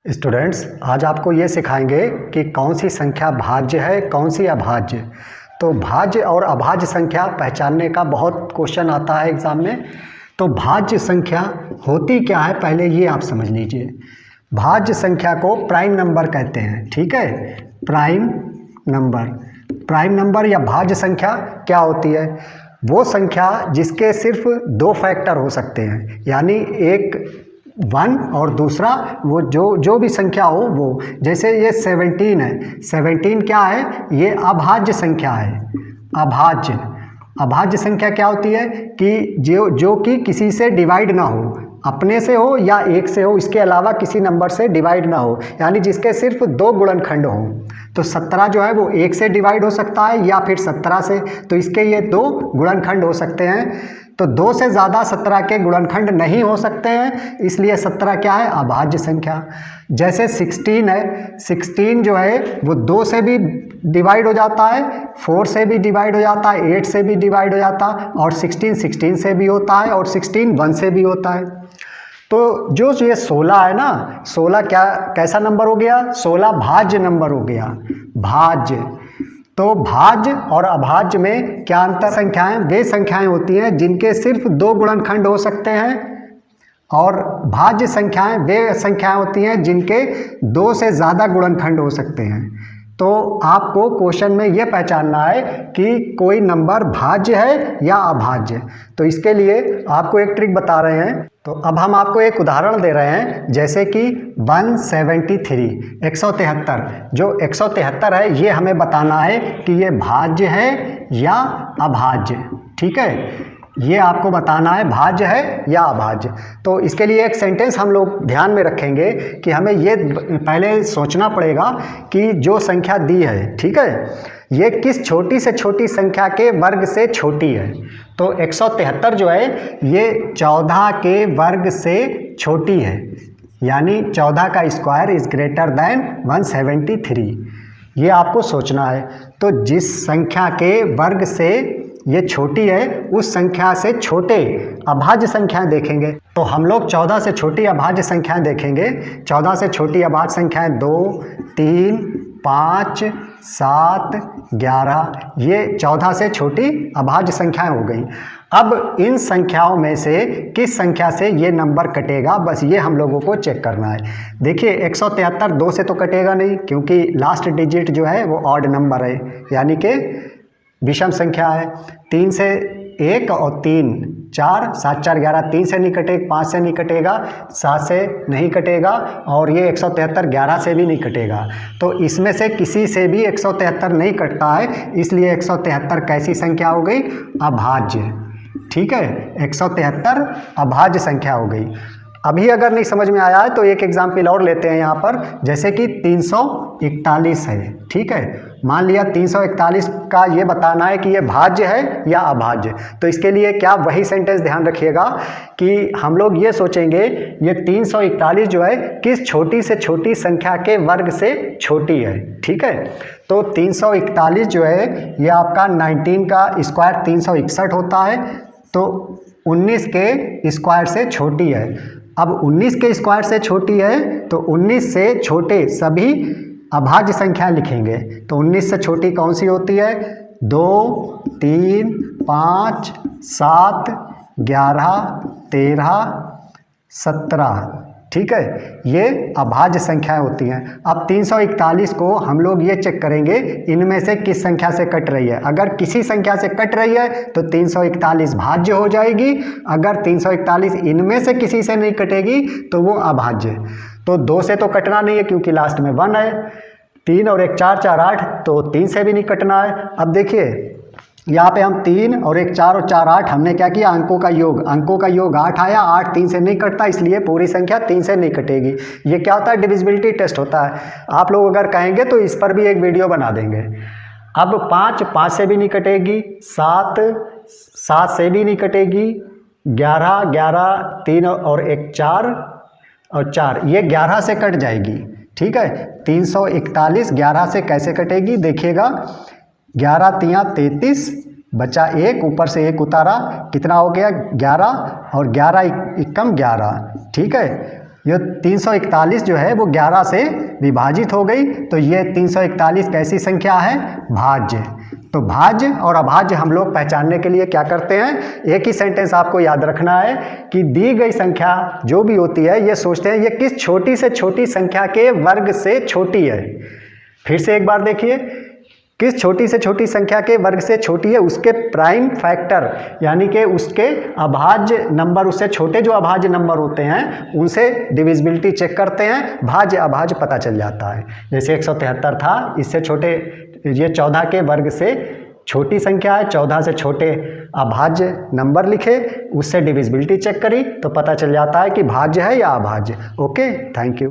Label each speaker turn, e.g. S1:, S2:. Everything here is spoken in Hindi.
S1: स्टूडेंट्स, आज आपको ये सिखाएंगे कि कौन सी संख्या भाज्य है, कौन सी अभाज्य। तो भाज्य और अभाज्य संख्या पहचानने का बहुत क्वेश्चन आता है एग्ज़ाम में। तो भाज्य संख्या होती क्या है, पहले ये आप समझ लीजिए। भाज्य संख्या को प्राइम नंबर कहते हैं, ठीक है। प्राइम नंबर या भाज्य संख्या क्या होती है? वो संख्या जिसके सिर्फ दो फैक्टर हो सकते हैं, यानी एक 1 और दूसरा वो जो भी संख्या हो वो। जैसे ये 17 है, 17 क्या है? ये अभाज्य संख्या है। अभाज्य संख्या क्या होती है कि जो कि किसी से डिवाइड ना हो, अपने से हो या एक से हो, इसके अलावा किसी नंबर से डिवाइड ना हो, यानी जिसके सिर्फ दो गुणनखंड हो। तो 17 जो है वो 1 से डिवाइड हो सकता है या फिर 17 से, तो इसके ये दो गुणनखंड हो सकते हैं। तो 2 से ज़्यादा 17 के गुणनखंड नहीं हो सकते हैं, इसलिए 17 क्या है? अभाज्य संख्या। जैसे 16 है, 16 जो है वो 2 से भी डिवाइड हो जाता है, 4 से भी डिवाइड हो जाता है, 8 से भी डिवाइड हो जाता है, और 16 से भी होता है, और 16 1 से भी होता है। तो जो ये 16 है ना, 16 कैसा नंबर हो गया? 16 भाज्य नंबर हो गया, भाज्य। तो भाज्य और अभाज्य में क्या अंतर? संख्याएं वे संख्याएं होती हैं जिनके सिर्फ दो गुणनखंड हो सकते हैं, और भाज्य संख्याएं वे संख्याएं होती हैं जिनके 2 से ज़्यादा गुणनखंड हो सकते हैं। तो आपको क्वेश्चन में ये पहचानना है कि कोई नंबर भाज्य है या अभाज्य। तो इसके लिए आपको एक ट्रिक बता रहे हैं। तो अब हम आपको एक उदाहरण दे रहे हैं, जैसे कि 173, 173। जो 173 है ये हमें बताना है कि ये भाज्य है या अभाज्य, ठीक है। ये आपको बताना है भाज्य है या अभाज्य। तो इसके लिए एक सेंटेंस हम लोग ध्यान में रखेंगे कि हमें ये पहले सोचना पड़ेगा कि जो संख्या दी है, ठीक है, ये किस छोटी से छोटी संख्या के वर्ग से छोटी है। तो 173 जो है ये 14 के वर्ग से छोटी है, यानी 14 का स्क्वायर इज ग्रेटर देन 173। ये आपको सोचना है। तो जिस संख्या के वर्ग से ये छोटी है, उस संख्या से छोटे अभाज्य संख्याएं देखेंगे। तो हम लोग 14 से छोटी अभाज्य संख्याएं देखेंगे। 14 से छोटी अभाज्य संख्याएं 2, 3, 5, 7, 11, ये 14 से छोटी अभाज्य संख्याएं हो गई। अब इन संख्याओं में से किस संख्या से ये नंबर कटेगा, बस ये हम लोगों को चेक करना है। देखिए 173 2 से तो कटेगा नहीं, क्योंकि लास्ट डिजिट जो है वो ऑड नंबर है, यानी कि विषम संख्या है। 3 से 1 और 3 4, 7 4 11, 3 से नहीं कटेगा, 5 से नहीं कटेगा, 7 से नहीं कटेगा, और ये 173 11 से भी नहीं कटेगा। तो इसमें से किसी से भी 173 नहीं कटता है, इसलिए 173 कैसी संख्या हो गई? अभाज्य, ठीक है। 173 अभाज्य संख्या हो गई। अभी अगर नहीं समझ में आया है तो एक एग्जाम्पल और लेते हैं यहाँ पर, जैसे कि 341 है, ठीक है। मान लिया 341 का ये बताना है कि ये भाज्य है या अभाज्य। तो इसके लिए क्या, वही सेंटेंस ध्यान रखिएगा कि हम लोग ये सोचेंगे ये 341 जो है किस छोटी से छोटी संख्या के वर्ग से छोटी है, ठीक है। तो 341 जो है ये आपका 19 का स्क्वायर 361 होता है, तो 19 के स्क्वायर से छोटी है। अब 19 के स्क्वायर से छोटी है, तो 19 से छोटे सभी अभाज्य संख्या लिखेंगे। तो 19 से छोटी कौन सी होती है? 2, 3, 5, 7, 11, 13, 17, ठीक है। ये अभाज्य संख्याएं होती हैं। अब 341 को हम लोग ये चेक करेंगे इनमें से किस संख्या से कट रही है। अगर किसी संख्या से कट रही है तो 341 भाज्य हो जाएगी। अगर 341 इनमें से किसी से नहीं कटेगी तो वो अभाज्य। तो 2 से तो कटना नहीं है क्योंकि लास्ट में 1 है। 3 और 1 4 4 8, तो 3 से भी नहीं कटना है। अब देखिए यहाँ पे हम 3 और 1 4 और 4 8, हमने क्या किया? अंकों का योग 8 आया। 8 3 से नहीं कटता, इसलिए पूरी संख्या 3 से नहीं कटेगी। ये क्या होता है? डिविजिबिलिटी टेस्ट होता है। आप लोग अगर कहेंगे तो इस पर भी एक वीडियो बना देंगे। अब 5 से भी नहीं कटेगी, 7 से भी नहीं कटेगी, 11 3 और 1 4 और 4, ये 11 से कट जाएगी, ठीक है। 341 11 से कैसे कटेगी? देखिएगा, 11 3 33, बचा 1, ऊपर से 1 उतारा, कितना हो गया? 11, और 11 1 11, ठीक है। ये 341 जो है वो 11 से विभाजित हो गई, तो ये 341 कैसी संख्या है? भाज्य। तो भाज्य और अभाज्य हम लोग पहचानने के लिए क्या करते हैं, एक ही सेंटेंस आपको याद रखना है कि दी गई संख्या जो भी होती है ये सोचते हैं ये किस छोटी से छोटी संख्या के वर्ग से छोटी है। फिर से एक बार देखिए, किस छोटी से छोटी संख्या के वर्ग से छोटी है, उसके प्राइम फैक्टर यानी कि उसके अभाज्य नंबर, उससे छोटे जो अभाज्य नंबर होते हैं उनसे डिविजिबिलिटी चेक करते हैं, भाज्य अभाज्य पता चल जाता है। जैसे 173 था, इससे छोटे ये 14 के वर्ग से छोटी संख्या है, 14 से छोटे अभाज्य नंबर लिखे, उससे डिविजिबिलिटी चेक करी तो पता चल जाता है कि भाज्य है या अभाज्य। Okay, thank you.